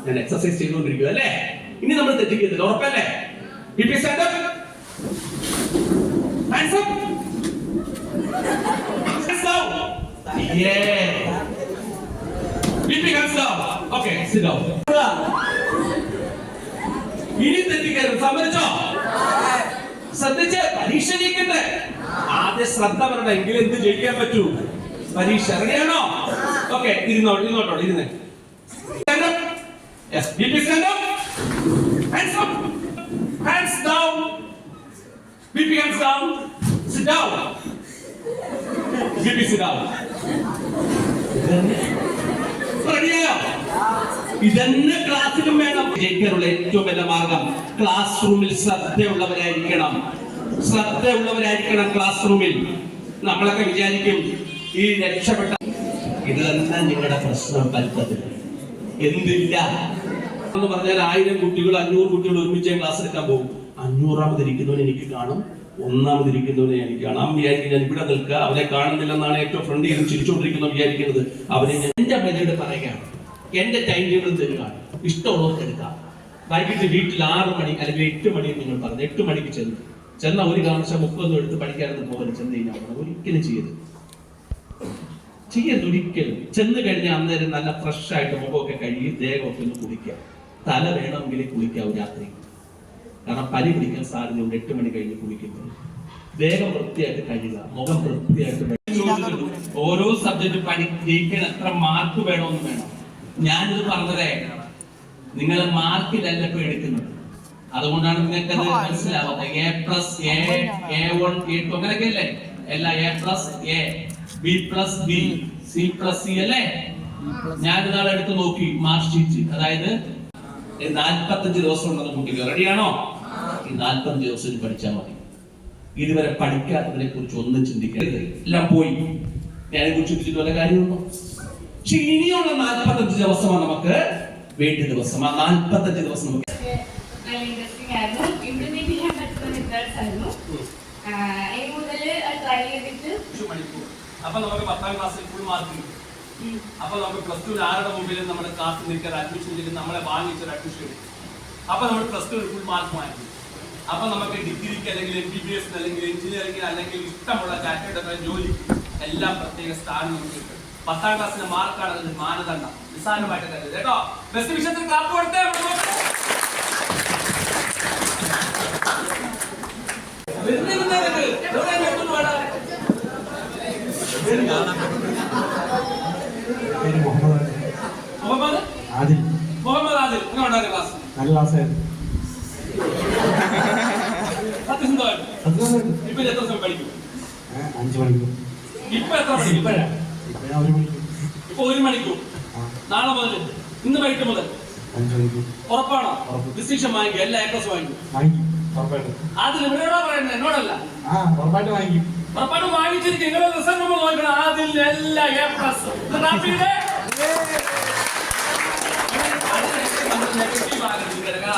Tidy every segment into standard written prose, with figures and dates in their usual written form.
ഞാൻ എക്സസൈസ് ചെയ്തുകൊണ്ടിരിക്കുക അല്ലേ? ഇനി നമ്മൾ തെറ്റിക്കത്തില്ല, ഉറപ്പല്ലേ? stand up. Hands up. Hands down. Yeah. Hands down. Okay, sit down. ഇനി തെറ്റിക്കരുത്, സമ്മതിച്ചോ? ശ്രദ്ധിച്ച് പരീക്ഷ ജയിക്കണ്ടേ? ആദ്യം ശ്രദ്ധ വരണം, എങ്കിലും എന്ത് ജയിക്കാൻ പറ്റൂ? പരീക്ഷ. റെഡിയാണോ? Okay, ഇരുന്നോട്ടോ. Stand up. Yes, stand up. Hands up. Hands down. Hands down. Sit down. Sit down. റെഡിയായോ? ഇതന്നെ ക്ലാസ്സിലും വേണം. ജയിക്കാനുള്ള ഏറ്റവും വലിയ മാർഗം ക്ലാസ് റൂമിൽ ശ്രദ്ധയുള്ളവരായിരിക്കണം ക്ലാസ് റൂമിൽ. നമ്മളൊക്കെ വിചാരിക്കും ഈ രക്ഷപ്പെട്ട ഇത് തന്നെ നിങ്ങളുടെ പ്രശ്നം പറ്റത്തില്ല. എന്തില്ല എന്ന് പറഞ്ഞാൽ 1000 കുട്ടികൾ 500 കുട്ടികൾ ഒരുമിച്ച് ക്ലാസ് എടുക്കാൻ പോകും. 500ാമത് ഇരിക്കുന്നവനെ എനിക്ക് കാണും, 1ാമത് ഇരിക്കുന്നവനെ എനിക്ക് കാണാം. വിചാരിക്കും ഞാൻ ഇവിടെ നിൽക്കുക, അവനെ കാണുന്നില്ലെന്നാണ് ഏറ്റവും ഫ്രണ്ട് ചെയ്ത് ചിരിച്ചുകൊണ്ടിരിക്കുന്ന വിചാരിക്കുന്നത്. അവനെ ഞാൻ എന്റെ മെത്തേഡ് പറയുകയാണ്, എന്റെ ടൈം ടേബിൾ തരികയാണ്, ഇഷ്ടമുള്ളവർക്ക് എടുക്കാം. വൈകിട്ട് വീട്ടിൽ 6 മണി അല്ലെങ്കിൽ 8 മണി നിങ്ങൾ പറഞ്ഞു. 8 മണിക്ക് ചെന്ന ഒരു കാരണവശാൽ 30 എടുത്ത് പഠിക്കാനൊന്നും പോകരുത്. ചെന്ന് കഴിഞ്ഞാൽ ഒരിക്കലും ചെയ്യരുത്. ഒരിക്കലും ചെന്ന് കഴിഞ്ഞാൽ അന്നേരം നല്ല ഫ്രഷ് ആയിട്ട് മുഖമൊക്കെ കഴുകി ദേഹമൊക്കെ ഒന്ന് കുളിക്കുക. തല വേണമെങ്കിൽ കുളിക്കാവും രാത്രി, കാരണം പനി പിടിക്കാൻ സാധ്യതയുണ്ട്. 8 മണി കഴിഞ്ഞ് കുളിക്കുന്നത്. ദേഹം വൃത്തിയായിട്ട് കഴുകുക, മുഖം വൃത്തിയായിട്ട്. ഓരോ സബ്ജക്ട് ജയിക്കാൻ എത്ര മാർക്ക് വേണമെന്ന് വേണം. ഞാനിത് പറഞ്ഞതേ നിങ്ങൾ മാർക്കിലല്ല ഇപ്പൊ എടുക്കുന്നത്. അതുകൊണ്ടാണ് നിങ്ങൾക്ക് അത് മനസ്സിലാവാത്തത്. A+A, A1, A2 അങ്ങനെയൊക്കെ അല്ലേ? എല്ലാ A+A, B+B, C+C അല്ലേ? ഞാനിതാളെ എടുത്ത് നോക്കി മാർക്ക് ഷീറ്റ്. അതായത് 45 ദിവസം ഉണ്ടെന്ന് കുട്ടികൾ റെഡിയാണോ? ഈ 45 ദിവസം പഠിച്ചാൽ മതി. ഇതുവരെ പഠിക്കാത്തതിനെ കുറിച്ച് ഒന്നും ചിന്തിക്കരുത്. എല്ലാം പോയി. ഞാനെ കുറിച്ച് ചിന്തിച്ചിട്ട് വല്ല കാര്യമുണ്ടോ? പക്ഷെ ഇനിയുള്ള 45 ദിവസമാണ് നമുക്ക് വേണ്ട ദിവസം. ആ 45 ദിവസം നമുക്ക് അപ്പൊ നമുക്ക് 10ാം ക്ലാസ്സിൽ ഫുൾ മാർക്ക് കിട്ടും. അപ്പൊ നമുക്ക് +2 ആരുടെ മുമ്പിലും നമ്മുടെ ക്ലാസ് നിൽക്കാൻ അഡ്മിഷൻ ചെയ്ത് നമ്മളെ വാങ്ങിച്ചൊരു അഡ്മിഷൻ കിട്ടും. അപ്പൊ നമ്മൾ +2 ഫുൾ മാർക്ക് വാങ്ങിക്കും. അപ്പൊ നമുക്ക് ഡിഗ്രിക്ക് അല്ലെങ്കിൽ MBBS അല്ലെങ്കിൽ എഞ്ചിനീയറിംഗ് അല്ലെങ്കിൽ ഇഷ്ടമുള്ള ചാറ്റേഡ് ജോലി എല്ലാം പ്രത്യേക സ്ഥാനം നമുക്ക് കിട്ടും. 10ാം ക്ലാസ്സിലെ മാർക്കാണ് അതിന്റെ മാനദണ്ഡം. നിസ്സാരമായിട്ട് കരുത് കേട്ടോ. ബെസ്റ്റ് വിഷയത്തിൽ ക്ലാപ്പ് കൊടുത്തേ. മുഹമ്മദ് ആദിൽ ക്ലാസ് നല്ല ക്ലാസ്സായിരുന്നു. ഇപ്പൊ എത്ര സമയം പഠിക്കും? 5 മണിക്കൂർ. ഇപ്പൊ എത്ര പഠിക്കും? ഇപ്പൊ 1 മണിക്കൂർ. നാളെ മുതൽ, ഇന്ന് വൈകിട്ട് മുതൽ 5 മണിക്കൂർ. ഉറപ്പാണോ? ഡിസിഷൻ വാങ്ങിക്കും, എല്ലാ A+ വാങ്ങിക്കും. അതിൽ ഇവരോടാ പറയുന്നത്, എന്നോടല്ല. ഉറപ്പായിട്ട് വാങ്ങിക്കും. ഉറപ്പായിട്ട് വാങ്ങിച്ചിരിക്കും. നിങ്ങളുടെ റിസൾട്ട് നമ്മൾ നോക്കണം. അതിൽ എല്ലാ A+.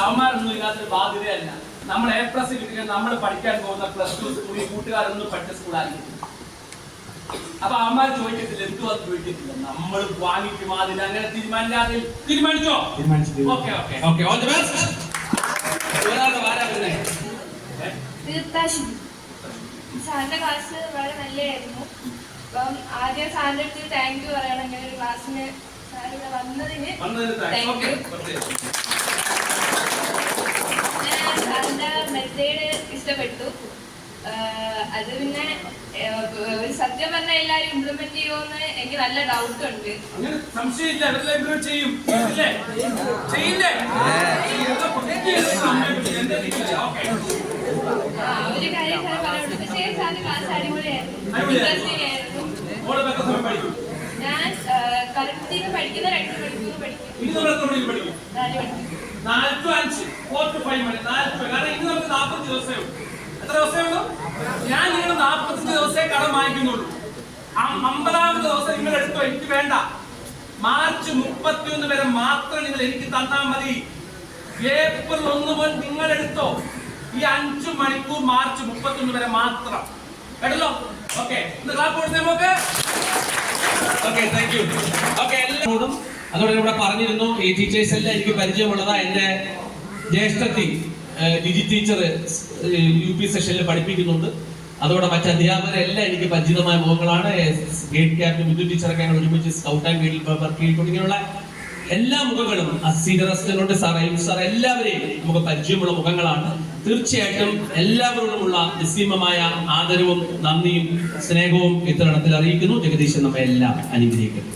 അവന്മാരൊന്നും ഇതിനകത്ത് ബാധ്യതയല്ല. നമ്മൾ A+ കിട്ടിയാൽ നമ്മൾ പഠിക്കാൻ പോകുന്ന +2 സ്കൂളിൽ കൂട്ടുകാരൊന്നും പഠിച്ച സ്കൂളായിരിക്കും. അപ്പൊ അവന്മാർ ചോദിക്കത്തില്ല, എന്തുവാ ചോദിക്കത്തില്ല, നമ്മൾ വാങ്ങിക്കും. അതിൽ അങ്ങനെ തീരുമാനിച്ചോ? ഓക്കെ. All the best. സാറിന്റെ ക്ലാസ് വളരെ നല്ലതായിരുന്നു. അപ്പം ആദ്യം സാറിന്റെ അടുത്ത് താങ്ക് യു പറയണം. ഇങ്ങനെ ഒരു ക്ലാസ്സിന് സാർ ഇവിടെ വന്നതിന് താങ്ക് യു. സാറിന്റെ മെത്തേഡ് ഇഷ്ടപ്പെട്ടു. അത് പിന്നെ ഒരു സത്യം പറഞ്ഞാൽ എല്ലാരും ഇംപ്ലിമെന്റ് ചെയ്യുമെന്ന് എനിക്ക് നല്ല ഡൗട്ട് ഉണ്ട്. ഒരു കാര്യം സാർ പറയുള്ളൂ. പക്ഷേ സാറിന്റെ ക്ലാസ് അടിപൊളിയായിരുന്നു, ഇൻട്രസ്റ്റിംഗ് ആയിരുന്നു. ഞാൻ കറക്റ്റിന് പഠിക്കുന്ന 2 മണിക്കൂർ പഠിക്കും. 4 ദിവസമേ ഉള്ളൂ. എത്ര ദിവസമേ ഉള്ളൂ? ഞാൻ നിങ്ങൾ 45 ദിവസമേ കടം വാങ്ങിക്കുന്നുള്ളൂ. 50ാമത്തെ ദിവസം നിങ്ങൾ എടുത്തോ, എനിക്ക് വേണ്ട. മാർച്ച് 31 വരെ മാത്രം നിങ്ങൾ എനിക്ക് തന്നാൽ മതി. ഏപ്രിൽ 1 മുതൽ നിങ്ങൾ എടുത്തോ. ഈ 5 മണിക്കൂർ മാർച്ച് 31 വരെ മാത്രം കേട്ടല്ലോ. ഓക്കെ, ക്ലാസ് കൊടുത്തേ നമുക്ക്. Okay, thank you. ഓക്കെ, എല്ലാവരോടും അതോടെ ഇവിടെ പറഞ്ഞിരുന്നു ഈ ടീച്ചേഴ്സ് എല്ലാം എനിക്ക് പരിചയമുള്ളതാ. എന്റെ ജ്യേഷ്ഠത്തി ലിജി ടീച്ചർ UP സെഷനിൽ പഠിപ്പിക്കുന്നുണ്ട്. അതോടെ മറ്റ് അധ്യാപകരെല്ലാം എനിക്ക് പരിചിതമായ മുഖങ്ങളാണ്. ഗേറ്റ് ക്യാപ്റ്റൻ ബിന്ദു ടീച്ചറൊക്കെ ഞങ്ങൾ ഒരുമിച്ച് സ്കൗട്ട് ആൻഡ് ഗൈഡിൽ വർക്ക് ചെയ്തിട്ടുണ്ട്. ഇങ്ങനെയുള്ള എല്ലാ മുഖങ്ങളും സീനിയർ അസിസ്റ്റന്റ് സാർ, സാർ എല്ലാവരെയും നമുക്ക് പരിചയമുള്ള മുഖങ്ങളാണ്. തീർച്ചയായിട്ടും എല്ലാവരോടുമുള്ള നിസ്സീമമായ ആദരവും നന്ദിയും സ്നേഹവും ഇത്തരണത്തിൽ അറിയിക്കുന്നു. ജഗദീശൻ നമ്മെ എല്ലാം അനുഗ്രഹിക്കുന്നു.